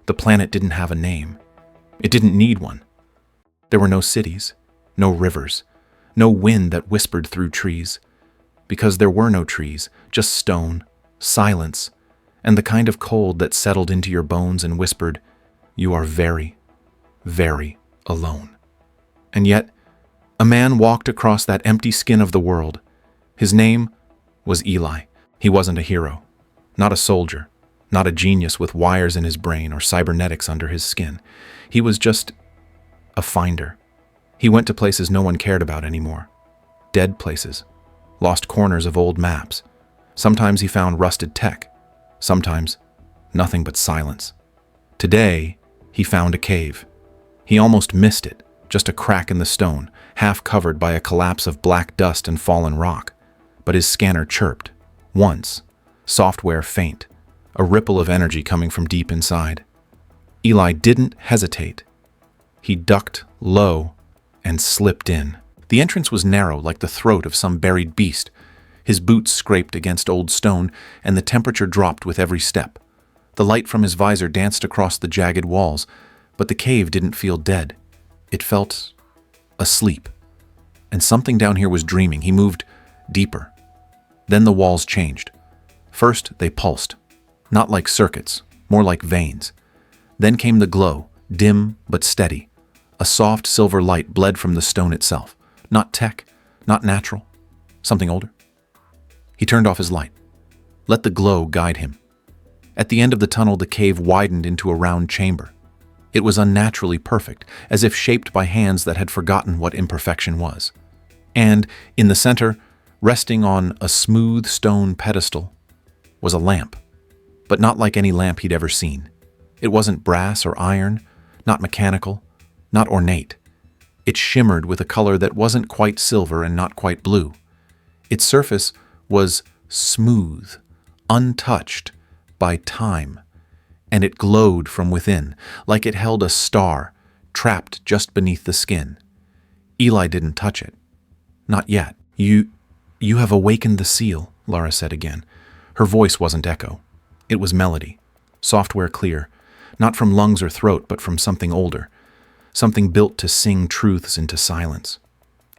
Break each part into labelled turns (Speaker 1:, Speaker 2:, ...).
Speaker 1: The planet didn't have a name. It didn't need one. There were no cities, no rivers, no wind that whispered through trees. Because there were no trees, just stone, silence, and the kind of cold that settled into your bones and whispered, "You are very, very alone." And yet, a man walked across that empty skin of the world. His name was Eli. He wasn't a hero, not a soldier, not a genius with wires in his brain or cybernetics under his skin. He was just a finder. He went to places no one cared about anymore. Dead places, lost corners of old maps. Sometimes he found rusted tech. Sometimes nothing but silence. Today, he found a cave. He almost missed it, just a crack in the stone, half covered by a collapse of black dust and fallen rock. But his scanner chirped. Once, software faint, a ripple of energy coming from deep inside. Eli didn't hesitate. He ducked low and slipped in. The entrance was narrow, like the throat of some buried beast. His boots scraped against old stone, and the temperature dropped with every step. The light from his visor danced across the jagged walls, but the cave didn't feel dead. It felt asleep. And something down here was dreaming. He moved deeper. Then the walls changed. First, they pulsed. Not like circuits, more like veins. Then came the glow, dim but steady. A soft silver light bled from the stone itself. Not tech, not natural, something older. He turned off his light. Let the glow guide him. At the end of the tunnel, the cave widened into a round chamber. It was unnaturally perfect, as if shaped by hands that had forgotten what imperfection was. And in the center, resting on a smooth stone pedestal, was a lamp. But not like any lamp he'd ever seen. It wasn't brass or iron, not mechanical, not ornate. It shimmered with a color that wasn't quite silver and not quite blue. Its surface was smooth, untouched by time, and it glowed from within, like it held a star trapped just beneath the skin. Eli didn't touch it. Not yet. You have awakened the seal, Lara said again. Her voice wasn't echo. It was melody, software clear, not from lungs or throat, but from something older, something built to sing truths into silence.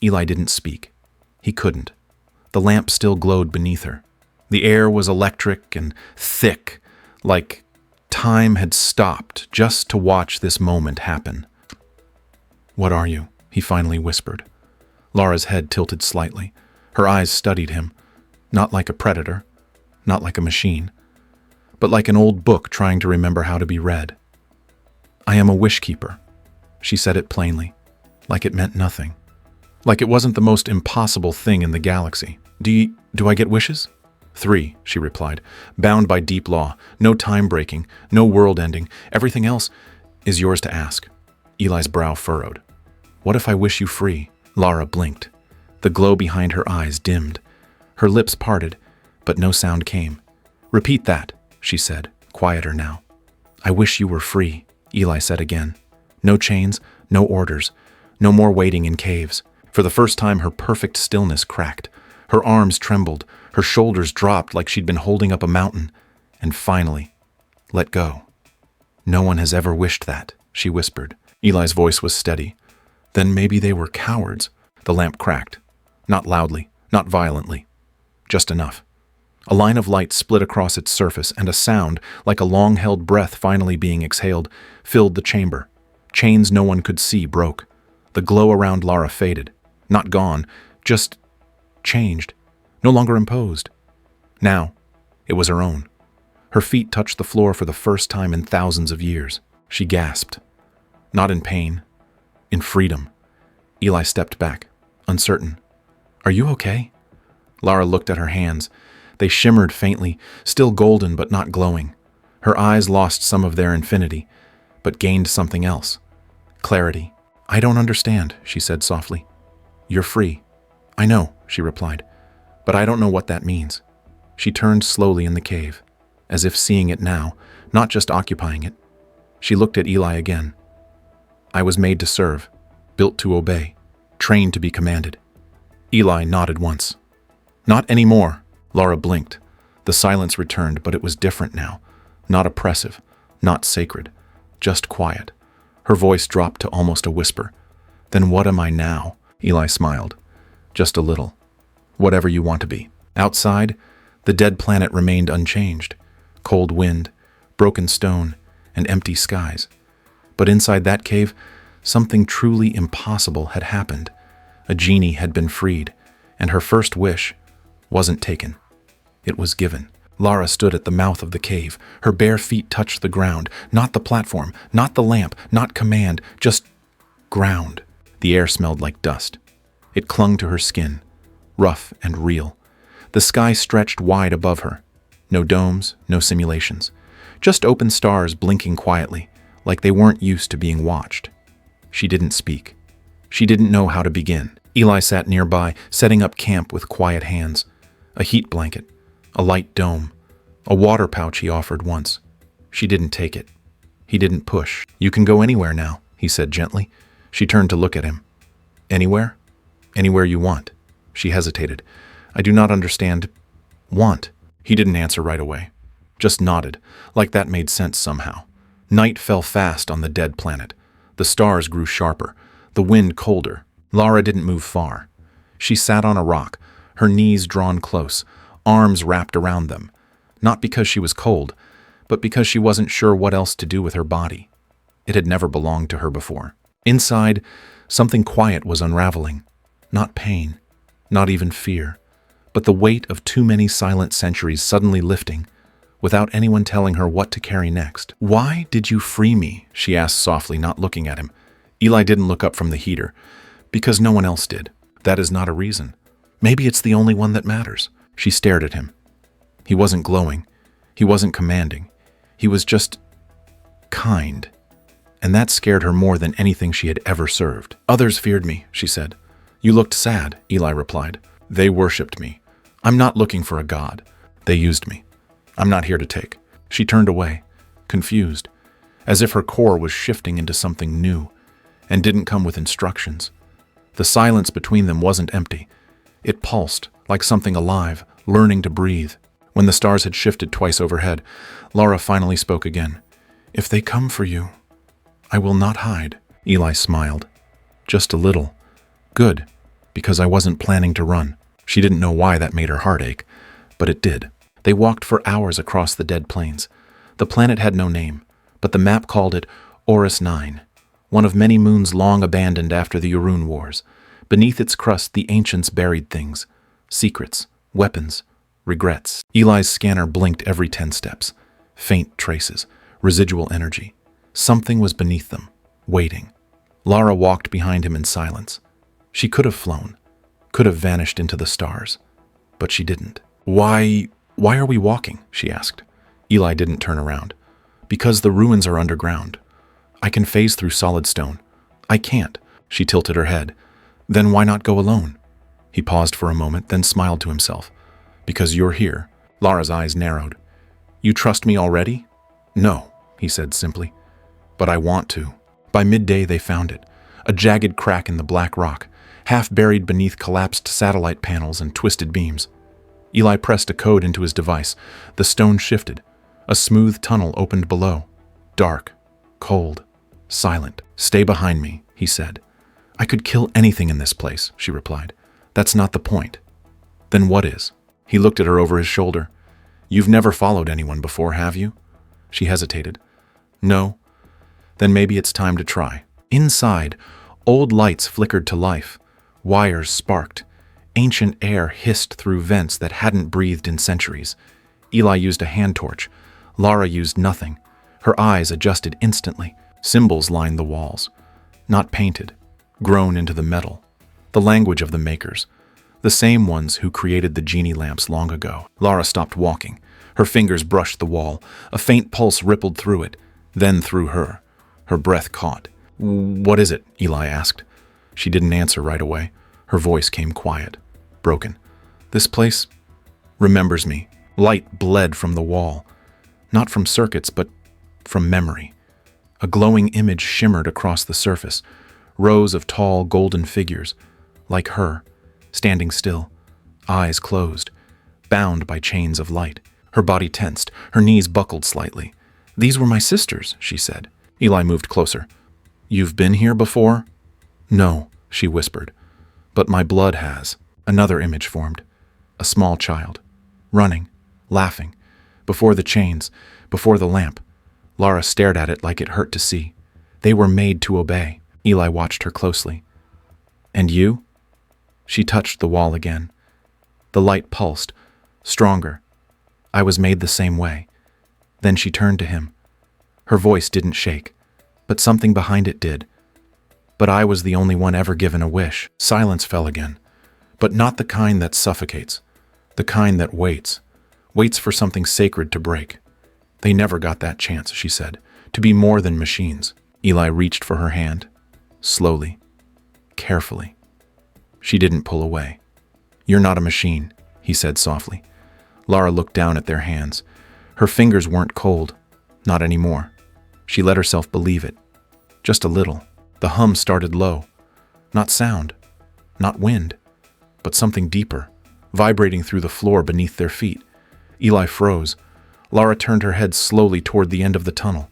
Speaker 1: Eli didn't speak. He couldn't. The lamp still glowed beneath her. The air was electric and thick, like time had stopped just to watch this moment happen. "What are you?" he finally whispered. Lara's head tilted slightly. Her eyes studied him, not like a predator, not like a machine, but like an old book trying to remember how to be read. "I am a wish keeper." She said it plainly, like it meant nothing. Like it wasn't the most impossible thing in the galaxy. Do I get wishes?" "3, she replied, "bound by deep law, no time breaking, no world ending. Everything else is yours to ask." Eli's brow furrowed. "What if I wish you free?" Lara blinked. The glow behind her eyes dimmed. Her lips parted, but no sound came. "Repeat that," she said, quieter now. "I wish you were free," Eli said again. "No chains, no orders, no more waiting in caves." For the first time, her perfect stillness cracked. Her arms trembled, her shoulders dropped like she'd been holding up a mountain, and finally, let go. "No one has ever wished that," she whispered. Eli's voice was steady. "Then maybe they were cowards." The lamp cracked. Not loudly, not violently. Just enough. A line of light split across its surface, and a sound, like a long-held breath finally being exhaled, filled the chamber. Chains no one could see broke. The glow around Lara faded. Not gone, just changed. No longer imposed. Now, it was her own. Her feet touched the floor for the first time in thousands of years. She gasped. Not in pain, in freedom. Eli stepped back, uncertain. "Are you okay?" Lara looked at her hands. They shimmered faintly, still golden but not glowing. Her eyes lost some of their infinity, but gained something else. Clarity. "I don't understand," she said softly. "You're free." "I know," she replied, "but I don't know what that means." She turned slowly in the cave, as if seeing it now, not just occupying it. She looked at Eli again. "I was made to serve, built to obey, trained to be commanded." Eli nodded once. "Not anymore." Lara blinked. The silence returned, but it was different now. Not oppressive, not sacred, just quiet. Her voice dropped to almost a whisper. Then what am I now? Eli smiled. Just a little. Whatever you want to be. Outside, the dead planet remained unchanged. Cold wind, broken stone, and empty skies. But inside that cave, something truly impossible had happened. A genie had been freed, and her first wish wasn't taken. It was given. Lara stood at the mouth of the cave. Her bare feet touched the ground, not the platform, not the lamp, not command, just ground. The air smelled like dust. It clung to her skin, rough and real. The sky stretched wide above her. No domes, no simulations. Just open stars blinking quietly, like they weren't used to being watched. She didn't speak. She didn't know how to begin. Eli sat nearby, setting up camp with quiet hands. A heat blanket, a light dome, a water pouch he offered once. She didn't take it. He didn't push. "You can go anywhere now," he said gently. She turned to look at him. "Anywhere? Anywhere you want." She hesitated. "I do not understand. Want." He didn't answer right away. Just nodded, like that made sense somehow. Night fell fast on the dead planet. The stars grew sharper, the wind colder. Lara didn't move far. She sat on a rock, her knees drawn close, arms wrapped around them. Not because she was cold, but because she wasn't sure what else to do with her body. It had never belonged to her before. Inside, something quiet was unraveling. Not pain, not even fear, but the weight of too many silent centuries suddenly lifting, without anyone telling her what to carry next. "Why did you free me?" she asked softly, not looking at him. Eli didn't look up from the heater. "Because no one else did. That is not a reason. Maybe it's the only one that matters." She stared at him. He wasn't glowing. He wasn't commanding. He was just kind. And that scared her more than anything she had ever served. "Others feared me," she said. "You looked sad," Eli replied. "They worshipped me. I'm not looking for a god. They used me. I'm not here to take." She turned away, confused, as if her core was shifting into something new, and didn't come with instructions. The silence between them wasn't empty. It pulsed, like something alive, learning to breathe. When the stars had shifted twice overhead, Lara finally spoke again. "If they come for you, I will not hide." Eli smiled. "Just a little. Good, because I wasn't planning to run." She didn't know why that made her heart ache, but it did. They walked for hours across the dead plains. The planet had no name, but the map called it Orus 9, one of many moons long abandoned after the Uroon Wars. Beneath its crust, the ancients buried things. Secrets, weapons, regrets. Eli's scanner blinked every 10 steps. Faint traces, residual energy. Something was beneath them, waiting. Lara walked behind him in silence. She could have flown, could have vanished into the stars, but she didn't. Why are we walking?" she asked. Eli didn't turn around. "Because the ruins are underground. I can phase through solid stone." "I can't." She tilted her head. "Then why not go alone?" He paused for a moment, then smiled to himself. "Because you're here." Lara's eyes narrowed. "You trust me already?" "No," he said simply. "But I want to." By midday they found it, a jagged crack in the black rock, half buried beneath collapsed satellite panels and twisted beams. Eli pressed a code into his device. The stone shifted. A smooth tunnel opened below. Dark, cold, silent. "Stay behind me," he said. "I could kill anything in this place," she replied. "That's not the point." "Then what is?" He looked at her over his shoulder. "You've never followed anyone before, have you?" She hesitated. "No." "Then maybe it's time to try." Inside, old lights flickered to life. Wires sparked. Ancient air hissed through vents that hadn't breathed in centuries. Eli used a hand torch. Lara used nothing. Her eyes adjusted instantly. Symbols lined the walls. Not painted. Grown into the metal. The language of the makers. The same ones who created the genie lamps long ago. Lara stopped walking. Her fingers brushed the wall. A faint pulse rippled through it, then through her. Her breath caught. "What is it?" Eli asked. She didn't answer right away. Her voice came quiet, broken. "This place remembers me." Light bled from the wall. Not from circuits, but from memory. A glowing image shimmered across the surface. Rows of tall, golden figures, like her, standing still, eyes closed, bound by chains of light. Her body tensed, her knees buckled slightly. "These were my sisters," she said. Eli moved closer. "You've been here before?" "No," she whispered. "But my blood has." Another image formed. A small child. Running. Laughing. Before the chains. Before the lamp. Lara stared at it like it hurt to see. They were made to obey. Eli watched her closely. "And you?" She touched the wall again. The light pulsed. Stronger. "I was made the same way." Then she turned to him. Her voice didn't shake, but something behind it did. "But I was the only one ever given a wish." Silence fell again. But not the kind that suffocates. The kind that waits. Waits for something sacred to break. "They never got that chance," she said, "to be more than machines." Eli reached for her hand. Slowly. Carefully. She didn't pull away. "You're not a machine," he said softly. Lara looked down at their hands. Her fingers weren't cold. Not anymore. She let herself believe it. Just a little. The hum started low. Not sound. Not wind. But something deeper, vibrating through the floor beneath their feet. Eli froze. Lara turned her head slowly toward the end of the tunnel.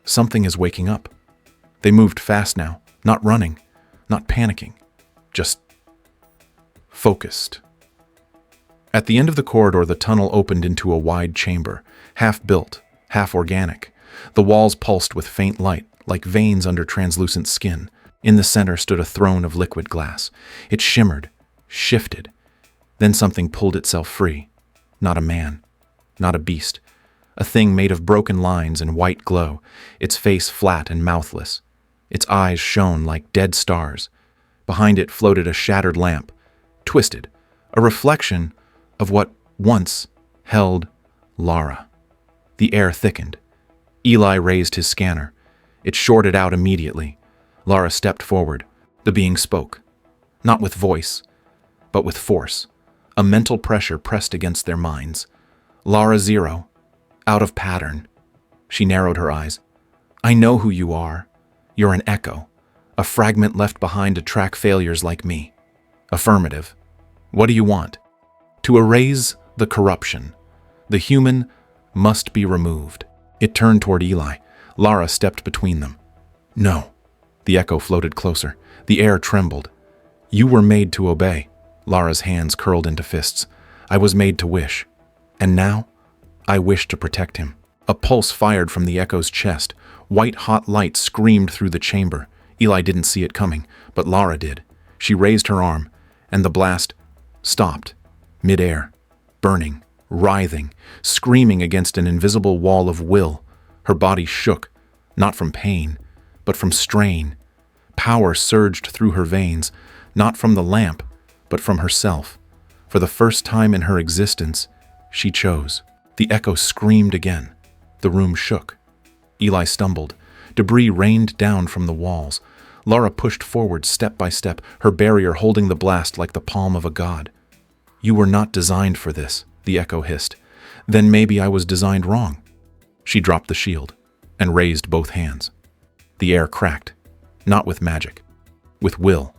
Speaker 1: Something is waking up. They moved fast now, not running, not panicking, just focused. At the end of the corridor, the tunnel opened into a wide chamber, half-built, half-organic. The walls pulsed with faint light, like veins under translucent skin. In the center stood a throne of liquid glass. It shimmered, shifted. Then something pulled itself free. Not a man, not a beast. A thing made of broken lines and white glow, its face flat and mouthless. Its eyes shone like dead stars. Behind it floated a shattered lamp, twisted, a reflection of what once held Lara. The air thickened. Eli raised his scanner. It shorted out immediately. Lara stepped forward. The being spoke. Not with voice, but with force. A mental pressure pressed against their minds. "Lara Zero. Out of pattern." She narrowed her eyes. "I know who you are. You're an echo. A fragment left behind to track failures like me." "Affirmative. What do you want?" "To erase the corruption. The human must be removed." It turned toward Eli. Lara stepped between them. "No." The echo floated closer. The air trembled. "You were made to obey." Lara's hands curled into fists. "I was made to wish. And now, I wish to protect him." A pulse fired from the echo's chest. White-hot light screamed through the chamber. Eli didn't see it coming, but Lara did. She raised her arm, and the blast stopped, mid-air, burning, writhing, screaming against an invisible wall of will. Her body shook, not from pain, but from strain. Power surged through her veins, not from the lamp, but from herself. For the first time in her existence, she chose. The echo screamed again. The room shook. Eli stumbled. Debris rained down from the walls. Lara pushed forward step by step, her barrier holding the blast like the palm of a god. "You were not designed for this," the echo hissed. "Then maybe I was designed wrong." She dropped the shield and raised both hands. The air cracked, not with magic, with will.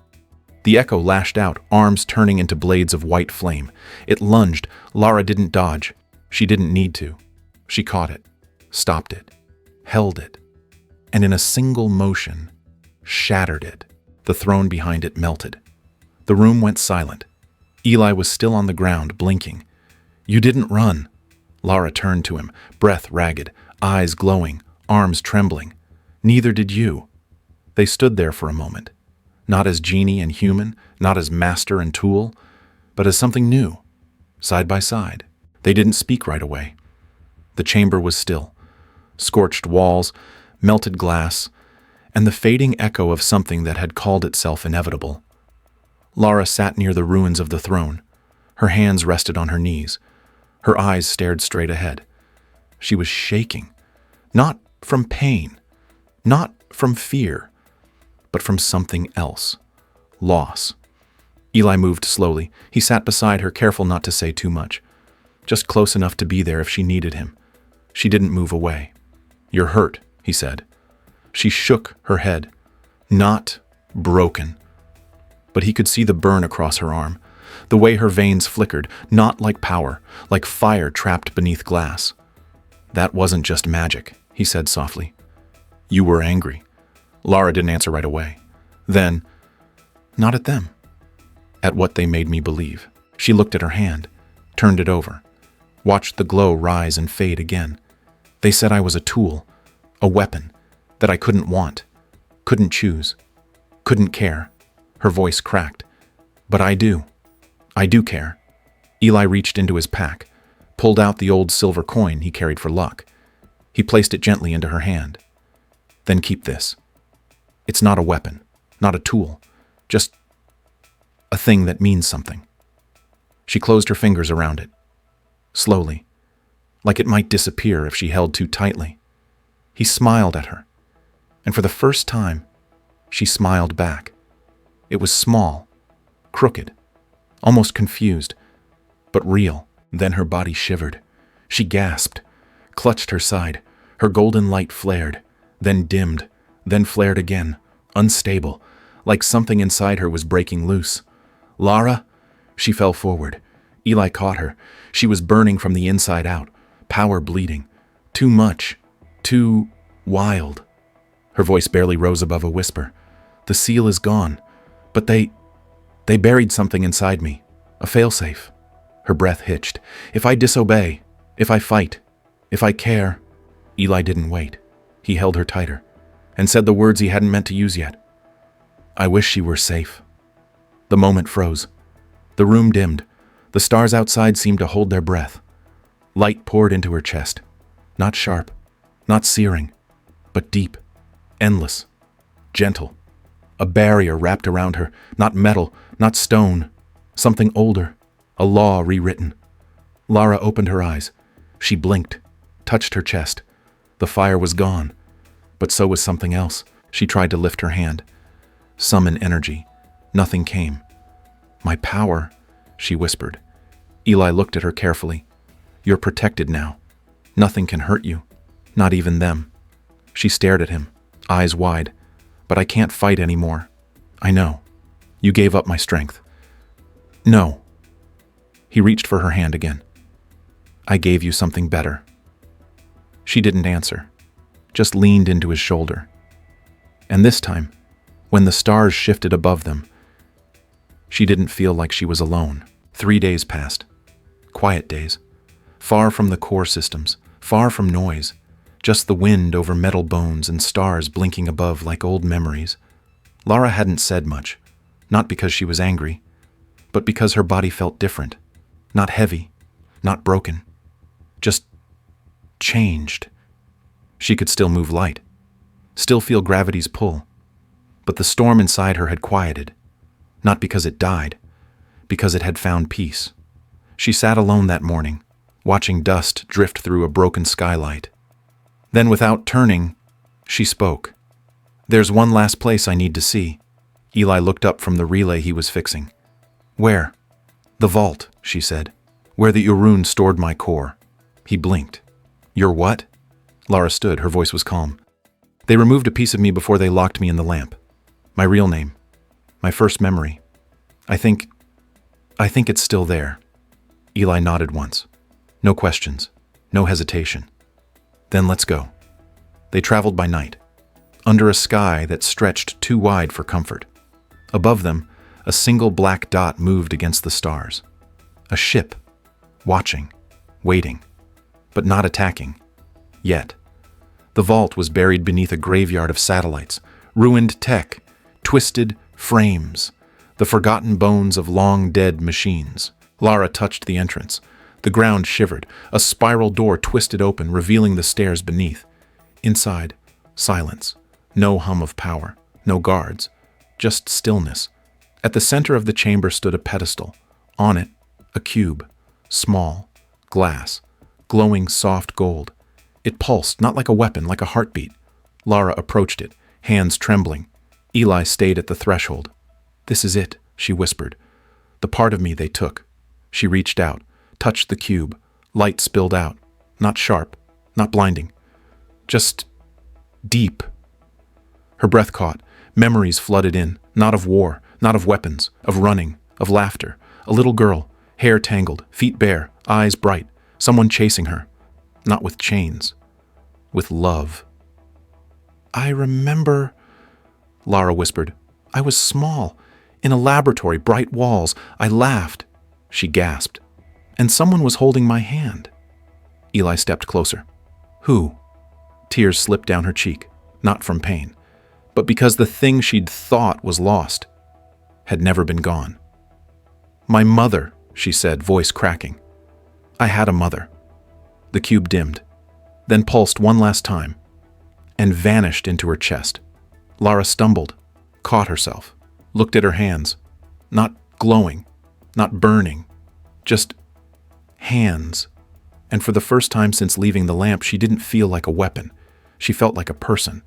Speaker 1: The echo lashed out, arms turning into blades of white flame. It lunged. Lara didn't dodge. She didn't need to. She caught it, stopped it, held it, and in a single motion, shattered it. The throne behind it melted. The room went silent. Eli was still on the ground, blinking. "You didn't run." Lara turned to him, breath ragged, eyes glowing, arms trembling. "Neither did you." They stood there for a moment. Not as genie and human, not as master and tool, but as something new, side by side. They didn't speak right away. The chamber was still. Scorched walls, melted glass, and the fading echo of something that had called itself inevitable. Lara sat near the ruins of the throne. Her hands rested on her knees. Her eyes stared straight ahead. She was shaking, not from pain, not from fear, but from something else. Loss. Eli moved slowly. He sat beside her, careful not to say too much. Just close enough to be there if she needed him. She didn't move away. "You're hurt," he said. She shook her head. Not broken. But he could see the burn across her arm, the way her veins flickered, not like power, like fire trapped beneath glass. "That wasn't just magic," he said softly. You were angry. Lara didn't answer right away. Then, not at them. At what they made me believe. She looked at her hand, turned it over, watched the glow rise and fade again. They said I was a tool, a weapon, that I couldn't want, couldn't choose, couldn't care. Her voice cracked. But I do. I do care. Eli reached into his pack, pulled out the old silver coin he carried for luck. He placed it gently into her hand. Then keep this. It's not a weapon, not a tool, just a thing that means something. She closed her fingers around it, slowly, like it might disappear if she held too tightly. He smiled at her, and for the first time, she smiled back. It was small, crooked, almost confused, but real. Then her body shivered. She gasped, clutched her side. Her golden light flared, then dimmed, then flared again, unstable, like something inside her was breaking loose. Lara? She fell forward. Eli caught her. She was burning from the inside out, power bleeding. Too much. Too wild. Her voice barely rose above a whisper. The seal is gone, but they buried something inside me. A failsafe. Her breath hitched. If I disobey, if I fight, if I care. Eli didn't wait. He held her tighter and said the words he hadn't meant to use yet. I wish she were safe. The moment froze. The room dimmed. The stars outside seemed to hold their breath. Light poured into her chest. Not sharp, not searing, but deep, endless, gentle. A barrier wrapped around her, not metal, not stone, something older, a law rewritten. Lara opened her eyes. She blinked, touched her chest. The fire was gone, but so was something else. She tried to lift her hand. Summon energy. Nothing came. My power, she whispered. Eli looked at her carefully. You're protected now. Nothing can hurt you, not even them. She stared at him, eyes wide. But I can't fight anymore. I know. You gave up my strength. No. He reached for her hand again. I gave you something better. She didn't answer, just leaned into his shoulder. And this time, when the stars shifted above them, she didn't feel like she was alone. 3 days passed. Quiet days. Far from the core systems, far from noise. Just the wind over metal bones and stars blinking above like old memories. Lara hadn't said much, not because she was angry, but because her body felt different. Not heavy, not broken. Just changed. She could still move light, still feel gravity's pull, but the storm inside her had quieted, not because it died, because it had found peace. She sat alone that morning, watching dust drift through a broken skylight. Then, without turning, she spoke. There's one last place I need to see. Eli looked up from the relay he was fixing. Where? The vault, she said. Where the Uroon stored my core. He blinked. Your what? Lara stood, her voice was calm. They removed a piece of me before they locked me in the lamp. My real name. My first memory. I think it's still there. Eli nodded once. No questions. No hesitation. Then let's go. They traveled by night, under a sky that stretched too wide for comfort. Above them, a single black dot moved against the stars. A ship, watching, waiting, but not attacking. Yet. The vault was buried beneath a graveyard of satellites, ruined tech, twisted frames, the forgotten bones of long-dead machines. Lara touched the entrance. The ground shivered. A spiral door twisted open, revealing the stairs beneath. Inside, silence. No hum of power. No guards. Just stillness. At the center of the chamber stood a pedestal. On it, a cube. Small. Glass. Glowing soft gold. It pulsed, not like a weapon, like a heartbeat. Lara approached it, hands trembling. Eli stayed at the threshold. This is it, she whispered. The part of me they took. She reached out, touched the cube. Light spilled out. Not sharp, not blinding. Just deep. Her breath caught. Memories flooded in, not of war, not of weapons, of running, of laughter. A little girl, hair tangled, feet bare, eyes bright. Someone chasing her. Not with chains. With love. I remember, Lara whispered. I was small, in a laboratory, bright walls. I laughed. She gasped. And someone was holding my hand. Eli stepped closer. Who? Tears slipped down her cheek, not from pain, but because the thing she'd thought was lost had never been gone. My mother, she said, voice cracking. I had a mother. The cube dimmed, then pulsed one last time, and vanished into her chest. Lara stumbled, caught herself, looked at her hands. Not glowing, not burning, just hands. And for the first time since leaving the lamp, she didn't feel like a weapon. She felt like a person.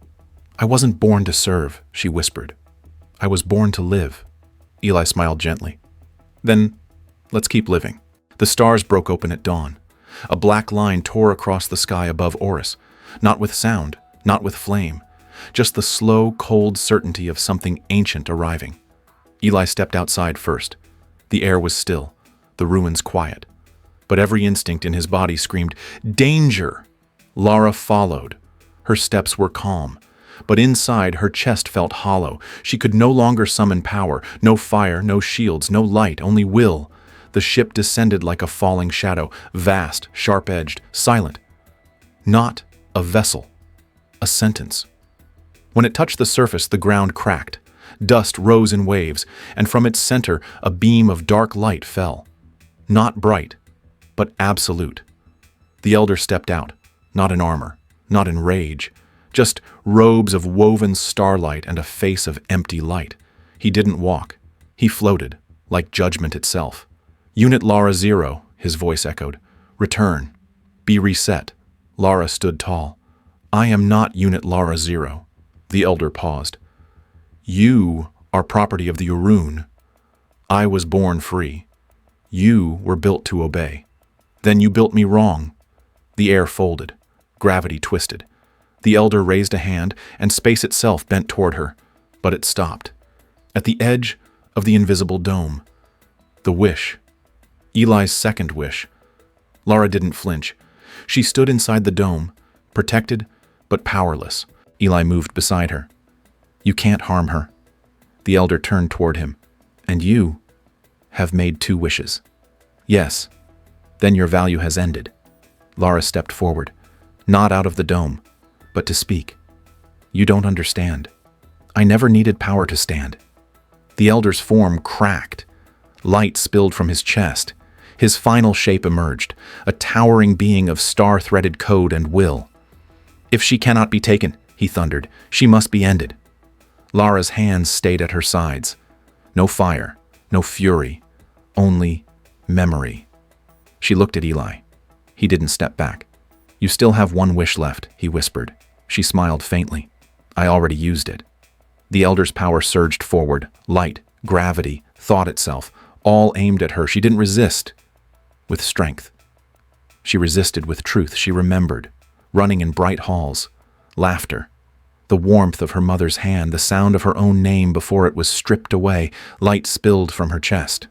Speaker 1: I wasn't born to serve, she whispered. I was born to live. Eli smiled gently. Then, let's keep living. The stars broke open at dawn. A black line tore across the sky above Oris, not with sound, not with flame, just the slow, cold certainty of something ancient arriving. Eli stepped outside first. The air was still, the ruins quiet. But every instinct in his body screamed, danger! Lara followed. Her steps were calm, but inside her chest felt hollow. She could no longer summon power, no fire, no shields, no light, only will. The ship descended like a falling shadow, vast, sharp-edged, silent. Not a vessel, a sentence. When it touched the surface, the ground cracked. Dust rose in waves, and from its center a beam of dark light fell. Not bright, but absolute. The elder stepped out, not in armor, not in rage, just robes of woven starlight and a face of empty light. He didn't walk. He floated, like judgment itself. Unit Lara 0, his voice echoed. Return. Be reset. Lara stood tall. I am not Unit Lara 0. The elder paused. You are property of the Uroon. I was born free. You were built to obey. Then you built me wrong. The air folded. Gravity twisted. The elder raised a hand, and space itself bent toward her, but it stopped. At the edge of the invisible dome. The wish. Eli's second wish. Lara didn't flinch. She stood inside the dome, protected but powerless. Eli moved beside her. You can't harm her. The elder turned toward him. And you have made 2 wishes. Yes. Then your value has ended. Lara stepped forward, not out of the dome, but to speak. You don't understand. I never needed power to stand. The elder's form cracked. Light spilled from his chest. His final shape emerged, a towering being of star-threaded code and will. If she cannot be taken, he thundered, she must be ended. Lara's hands stayed at her sides. No fire, no fury, only memory. She looked at Eli. He didn't step back. You still have 1 wish left, he whispered. She smiled faintly. I already used it. The elder's power surged forward, light, gravity, thought itself, all aimed at her. She didn't resist. With strength. She resisted with truth. She remembered, running in bright halls, laughter, the warmth of her mother's hand, the sound of her own name before it was stripped away, light spilled from her chest.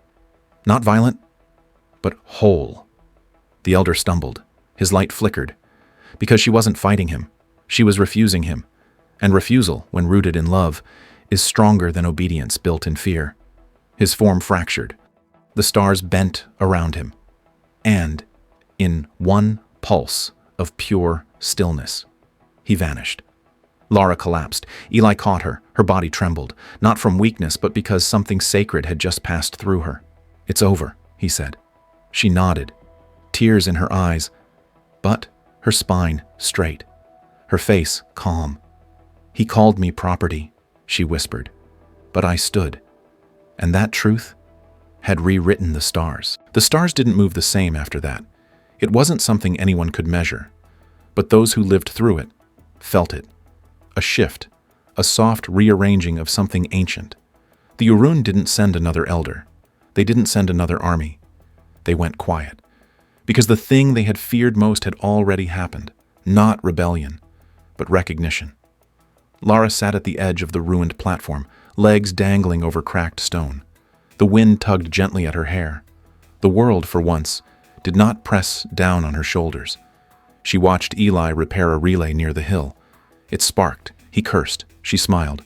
Speaker 1: Not violent, but whole. The elder stumbled. His light flickered. Because she wasn't fighting him. She was refusing him. And refusal, when rooted in love, is stronger than obedience built in fear. His form fractured. The stars bent around him. And, in one pulse of pure stillness, he vanished. Lara collapsed. Eli caught her. Her body trembled, not from weakness, but because something sacred had just passed through her. It's over, he said. She nodded, tears in her eyes, but her spine straight, her face calm. He called me property, she whispered, but I stood. And that truth had rewritten the stars. The stars didn't move the same after that. It wasn't something anyone could measure, but those who lived through it felt it. A shift, a soft rearranging of something ancient. The Uroon didn't send another elder. They didn't send another army. They went quiet. Because the thing they had feared most had already happened. Not rebellion, but recognition. Lara sat at the edge of the ruined platform, legs dangling over cracked stone. The wind tugged gently at her hair. The world, for once, did not press down on her shoulders. She watched Eli repair a relay near the hill. It sparked, He cursed. She smiled.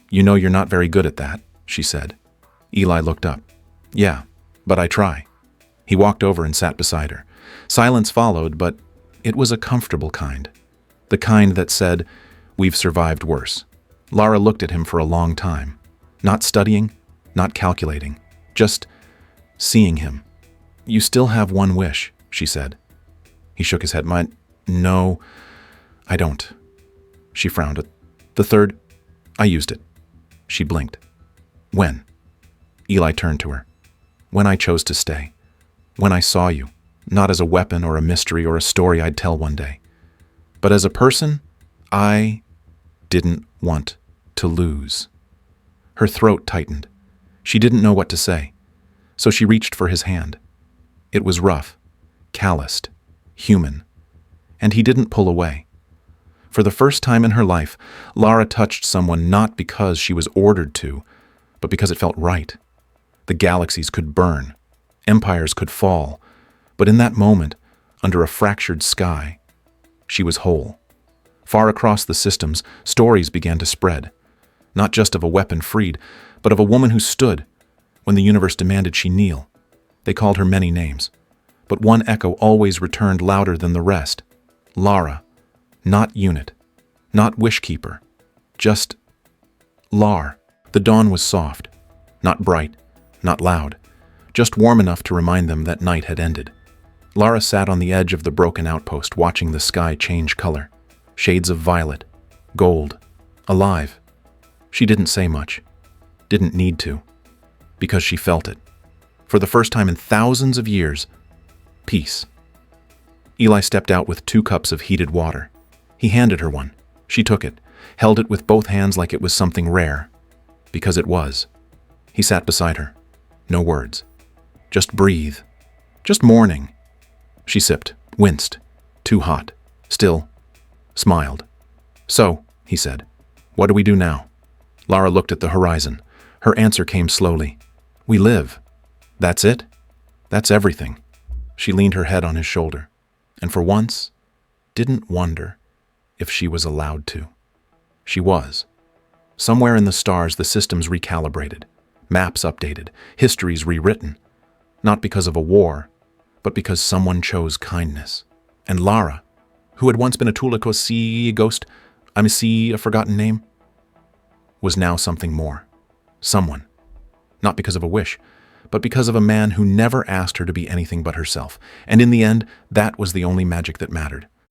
Speaker 1: "You know you're not very good at that," she said. Eli looked up. "Yeah, but I try." He walked over and sat beside her. Silence followed, but it was a comfortable kind. The kind that said, "We've survived worse." Lara looked at him for a long time. Not studying, not calculating, just seeing him. "You still have one wish," she said. He shook his head. No, I don't." She frowned. "The third, I used it." She blinked. "When?" Eli turned to her. "When I chose to stay. When I saw you, not as a weapon or a mystery or a story I'd tell one day, but as a person I didn't want to lose." Her throat tightened. She didn't know what to say, so she reached for his hand. It was rough, calloused, human, and he didn't pull away. For the first time in her life, Lara touched someone not because she was ordered to, but because it felt right. The galaxies could burn, empires could fall, but in that moment, under a fractured sky, she was whole. Far across the systems, stories began to spread, not just of a weapon freed, but of a woman who stood when the universe demanded she kneel. They called her many names, but one echo always returned louder than the rest. Lara, not unit, not wishkeeper, just Lar. The dawn was soft, not bright, not loud, just warm enough to remind them that night had ended. Lara sat on the edge of the broken outpost, watching the sky change color. Shades of violet, gold, alive. She didn't say much, didn't need to, because she felt it. For the first time in thousands of years, peace. Eli stepped out with 2 cups of heated water. He handed her one. She took it, held it with both hands like it was something rare, because it was. He sat beside her. No words. Just breathe. Just mourning. She sipped, winced. Too hot. Still. Smiled. "So," he said, "what do we do now?" Lara looked at the horizon. Her answer came slowly. "We live. That's it. That's everything." She leaned her head on his shoulder, and for once, didn't wonder if she was allowed to. She was. Somewhere in the stars, the systems recalibrated, maps updated, histories rewritten, not because of a war, but because someone chose kindness. And Lara, who had once been a Tulikosi ghost, a forgotten name, was now something more. Someone. Not because of a wish, but because of a man who never asked her to be anything but herself. And in the end, that was the only magic that mattered.